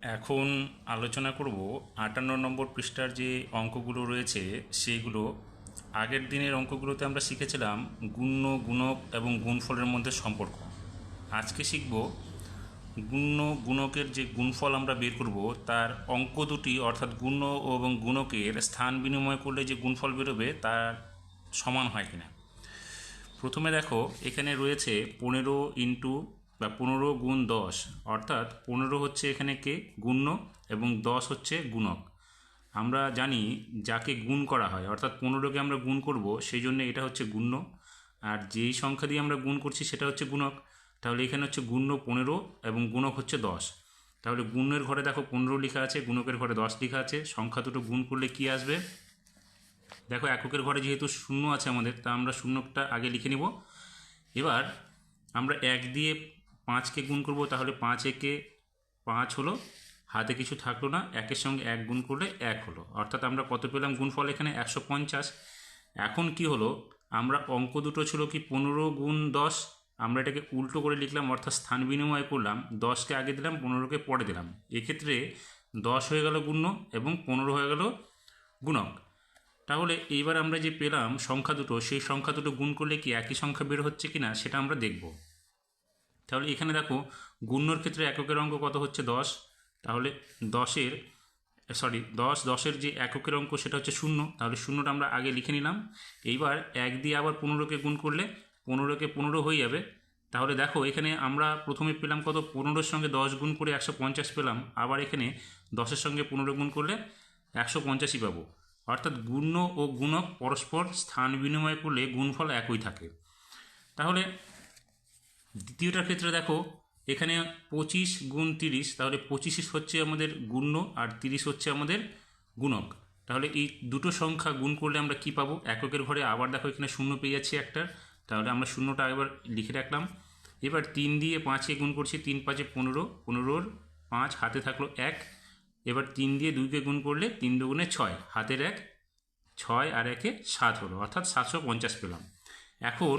এখন আলোচনা করব 58 নম্বর পৃষ্ঠার যে অঙ্কগুলো রয়েছে সেইগুলো। আগের দিনের অঙ্কগুলোতে আমরা শিখেছিলাম গুণ্য, গুণক এবং গুণফলের মধ্যে সম্পর্ক। আজকে শিখব গুণ্য গুণকের যে গুণফল আমরা বের করব তার অঙ্ক দুটি, অর্থাৎ গুণ্য এবং গুণকের স্থান বিনিময় করলে যে গুণফল বেরোবে তার সমান হয় কিনা। প্রথমে দেখো, এখানে রয়েছে 15 × 10, অর্থাৎ 15 হচ্ছে এখানে কে গুণ্য এবং 10 হচ্ছে গুণক। আমরা জানি যাকে গুণ করা হয়, অর্থাৎ 15কে আমরা গুণ করব, সেই জন্য এটা হচ্ছে গুণ্য, আর যেই সংখ্যা দিয়ে আমরা গুণ করছি সেটা হচ্ছে গুণক। তাহলে এখানে হচ্ছে গুণ্য 15 এবং গুণক হচ্ছে 10। তাহলে গুণের ঘরে দেখো 15 লেখা আছে, গুণকের ঘরে 10 লেখা আছে। সংখ্যা দুটো গুণ করলে কি আসবে? দেখো, এককের ঘরে যেহেতু শূন্য আছে আমাদের, তা আমরা শূন্যটা আগে লিখে নিব। এবার আমরা 1 দিয়ে 5কে গুণ করব, তাহলে 5 একে 5 হলো, হাতে কিছু থাকলো না, 1-এর সঙ্গে 1 গুণ করলে 1 হলো, অর্থাৎ আমরা কত পেলাম গুণফল এখানে 150। এখন কি হলো, আমরা অঙ্ক দুটো ছিল কি 15 × 10, আমরা এটাকে উল্টো করে লিখলাম, অর্থাৎ স্থান বিনিময় করলাম। 10কে আগে দিলাম, 15কে পরে দিলাম। এক্ষেত্রে 10 হয়ে গেল গুণ্য এবং 15 হয়ে গেল গুণক। তাহলে এইবার আমরা যে পেলাম সংখ্যা দুটো, সেই সংখ্যা দুটো গুণ করলে কি একই সংখ্যা বের হচ্ছে কিনা সেটা আমরা দেখব। তাহলে এখানে দেখো, গুণ্যর ক্ষেত্রে এককের অঙ্ক কত হচ্ছে 10। তাহলে 10-এর যে এককের অঙ্ক সেটা হচ্ছে 0। তাহলে 0টা আমরা আগে লিখে নিলাম। এইবার 1 দিয়ে আবার 15কে গুণ করলে 15কে 15 হয়ে যাবে। তাহলে দেখো, এখানে আমরা প্রথমে পেলাম কত, 15-এর সঙ্গে 10 গুণ করে 150 পেলাম। আবার এখানে 10-এর সঙ্গে 15 গুণ করলে 150ই পাবো। অর্থাৎ গুণ্য ও গুণক পরস্পর স্থান বিনিময় করলে গুণফল একই থাকে। তাহলে দ্বিতীয়টার ক্ষেত্রে দেখো, এখানে 25 × 30, তাহলে 25 হচ্ছে আমাদের গুণ্য আর 30 হচ্ছে আমাদের গুণক। তাহলে এই দুটো সংখ্যা গুণ করলে আমরা কি পাবো? এককের ঘরে আবার দেখো এখানে শূন্য পেয়ে যাচ্ছি একটা, তাহলে আমরা শূন্যটা একবার লিখে রাখলাম। এবার 3 দিয়ে 5কে গুণ করছি, 3 × 5 = 15, 15-র 5 হাতে থাকলো 1। এবার 3 দিয়ে 2কে গুণ করলে 3 × 2 = 6, হাতের 1, 6 আর 1-এ 7 হলো, অর্থাৎ 750 পেলাম। এখন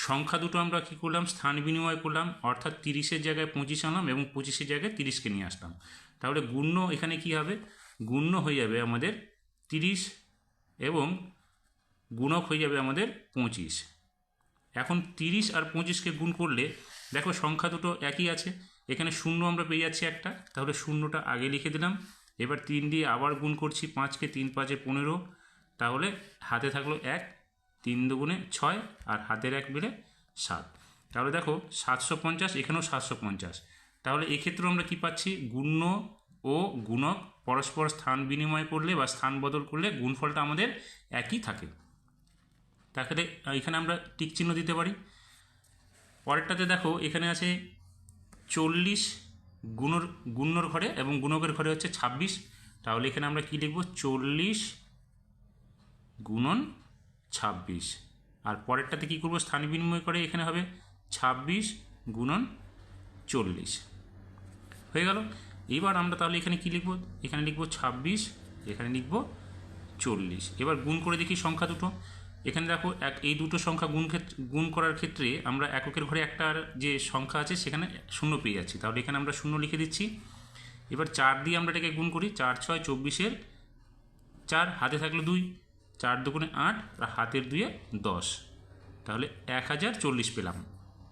সংখ্যা দুটো আমরা কী করলাম? স্থান বিনিময় করলাম, অর্থাৎ 30-এর জায়গায় 25 আনলাম এবং 25-এর জায়গায় 30কে নিয়ে আসলাম। তাহলে গুণ্য এখানে কি হবে? গুণ্য হয়ে যাবে আমাদের 30 এবং গুণক হয়ে যাবে আমাদের 25। এখন 30 আর 25কে গুণ করলে দেখো সংখ্যা দুটো একই আছে, এখানে শূন্য আমরা পেয়ে যাচ্ছি একটা, তাহলে শূন্যটা আগে লিখে দিলাম। এবার 3 দিয়ে আবার গুণ করছি 5কে, 3 × 5 = 15, তাহলে হাতে থাকলো 1, 3 × 2 = 6 আর হাতের 1 মিলে 7। তাহলে দেখো 750, এখানেও 750। তাহলে এক্ষেত্রেও আমরা কি পাচ্ছি? গুণ্য ও গুণক পরস্পর স্থান বিনিময় করলে বা স্থান বদল করলে গুণফলটা আমাদের একই থাকে। তাহলে এখানে আমরা টিক চিহ্ন দিতে পারি। পরেরটাতে দেখো, এখানে আছে 40 গুণ্যর ঘরে এবং গুণকের ঘরে হচ্ছে 26। তাহলে এখানে আমরা কি লিখব? 40 × 26। আর পরেরটাতে কী করবো? স্থান বিনিময় করে এখানে হবে 26 × 40 হয়ে গেল। এবার আমরা তাহলে এখানে কি লিখব? এখানে লিখব 26, এখানে লিখব 40। এবার গুণ করে দেখি সংখ্যা দুটো। এখানে দেখো, এই দুটো সংখ্যা গুণ করার ক্ষেত্রে আমরা এককের ঘরে একটার যে সংখ্যা আছে সেখানে শূন্য পেয়ে যাচ্ছি, তাহলে এখানে আমরা শূন্য লিখে দিচ্ছি। এবার 4 দিয়ে আমরা এটাকে গুণ করি, 4 × 6 = 24-এর 4, হাতে থাকলো 2, 4 × 2 = 8 আর হাতের 2-এ 10, তাহলে 1040 পেলাম।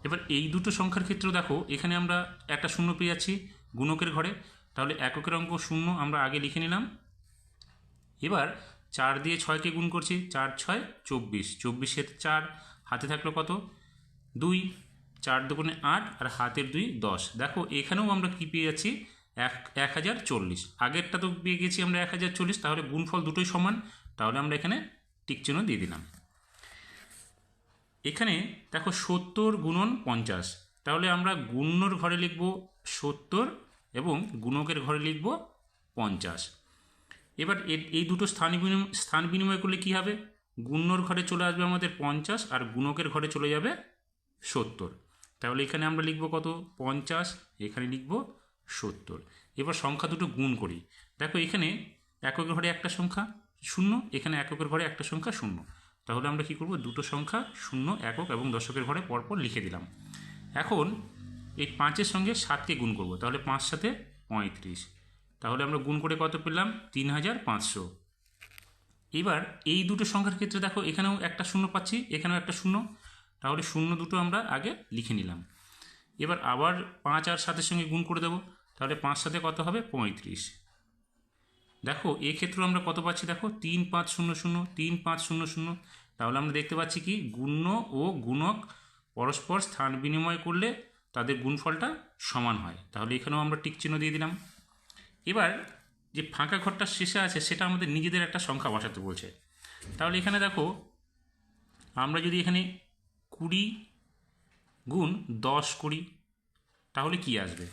এবার এই দুটো সংখ্যার ক্ষেত্রেও দেখো, এখানে আমরা একটা শূন্য পেয়ে যাচ্ছি গুণকের ঘরে, তাহলে এককের অঙ্ক 0 আমরা আগে লিখে নিলাম। এবার 4 দিয়ে 6কে গুণ করছি, 4 × 6 = 24, 24-এর 4, হাতে থাকলো কত? 2, 4 × 2 = 8 আর হাতের 2 = 10। দেখো এখানেও আমরা কি পেয়ে যাচ্ছি? 1040। আগেরটা তো পেয়ে গেছি আমরা 1040, তাহলে গুণফল দুটোই সমান, তাহলে আমরা এখানে টিক চিহ্ন দিয়ে দিলাম। এখানে দেখো 70 × 50, তাহলে আমরা গুণ্যর ঘরে লিখব 70 এবং গুণকের ঘরে লিখব 50। এবার এই দুটো স্থান বিনিময় করলে কি হবে? গুণ্যর ঘরে চলে আসবে আমাদের 50 আর গুণকের ঘরে চলে যাবে 70। তাহলে এখানে আমরা লিখব কত? 50, এখানে লিখব 70। এবার সংখ্যা দুটো গুণ করি। দেখো এখানে এককের ঘরে একটা সংখ্যা 0, এখানে এককের ঘরে একটা সংখ্যা 0, তাহলে আমরা কি করব? দুটো সংখ্যা 0, একক এবং দশকের ঘরে পরপর লিখে দিলাম। এখন এই 5-এর সঙ্গে 7কে গুণ করব, তাহলে 5 × 7 = 35। তাহলে আমরা গুণ করে কত পেলাম 3500। এবার এই দুটো সংখ্যার ক্ষেত্রে দেখো এখানেও একটা শূন্য পাচ্ছি, এখানেও একটা শূন্য, তাহলে শূন্য দুটো আমরা আগে লিখে নিলাম। এবার আবার 5 আর 7-এর সঙ্গে গুণ করে দেবো, তাহলে 5 সাথে কত হবে 35। দেখো এক্ষেত্রেও আমরা কত পাচ্ছি, দেখো 3500 3500। তাহলে আমরা দেখতে পাচ্ছি কি গুণ্য ও গুণক পরস্পর স্থান বিনিময় করলে তাদের গুণফলটা সমান হয়। তাহলে এখানেও আমরা টিক চিহ্ন দিয়ে দিলাম। এবার যে ফাঁকা ঘরটা শেষে আছে সেটা আমাদের নিজেদের একটা সংখ্যা বসাতে বলছে। তাহলে এখানে দেখো আমরা যদি এখানে 20 গুণ 10 করি তাহলে কি আসবে?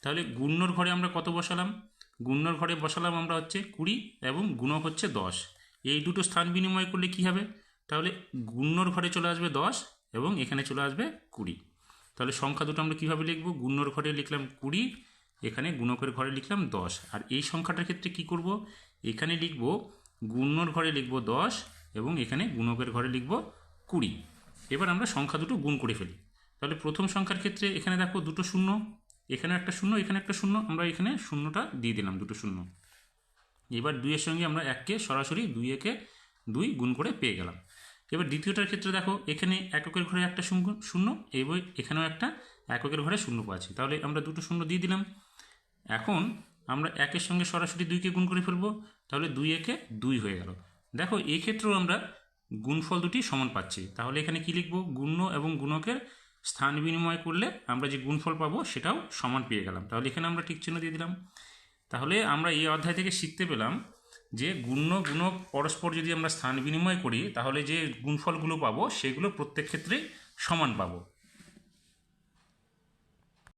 তাহলে গুণ্যর ঘরে আমরা কত বসালাম? গুণ্যর ঘরে বসালাম আমরা হচ্ছে 20 এবং গুণক হচ্ছে 10। এই দুটো স্থান বিনিময় করলে কি হবে? তাহলে গুণ্যর ঘরে চলে আসবে 10 এবং এখানে চলে আসবে 20। তাহলে সংখ্যা দুটো আমরা কীভাবে লিখব? গুণ্যর ঘরে লিখলাম 20, এখানে গুণকের ঘরে লিখলাম 10। আর এই সংখ্যাটার ক্ষেত্রে কি করব? এখানে লিখব গুণ্যর ঘরে লিখব 10 এবং এখানে গুণকের ঘরে লিখব 20। এবার আমরা সংখ্যা দুটো গুণ করে ফেলি। তাহলে প্রথম সংখ্যার ক্ষেত্রে এখানে দেখো দুটো শূন্য, এখানে একটা শূন্য, এখানে একটা শূন্য, আমরা এখানে শূন্যটা দিয়ে দিলাম, দুটো শূন্য। এবার 2-এর সঙ্গে আমরা 1কে সরাসরি 2-একে 2 গুণ করে পেয়ে গেলাম। এবার দ্বিতীয়টার ক্ষেত্রে দেখো এখানে এককের ঘরে একটা শূন্য এবং এখানেও একটা এককের ঘরে শূন্য পাচ্ছি, তাহলে আমরা দুটো শূন্য দিয়ে দিলাম। এখন আমরা 1-এর সঙ্গে সরাসরি 2কে গুণ করে ফেলবো, তাহলে 2-একে 2 হয়ে গেল। দেখো এই ক্ষেত্রেও আমরা গুণফল দুটি সমান পাচ্ছি। তাহলে এখানে কি লিখব? গুণ্য এবং গুণকের স্থান বিনিময় করলে আমরা যে গুণফল পাবো সেটাও সমান পেয়ে গেলাম। তাহলে এখানে আমরা ঠিক চিহ্ন দিয়ে দিলাম। তাহলে আমরা এই অধ্যায় থেকে শিখতে পেলাম যে গুণ্য গুণক পরস্পর যদি আমরা স্থান বিনিময় করি তাহলে যে গুণফলগুলো পাবো সেগুলো প্রত্যেক ক্ষেত্রেই সমান পাবো।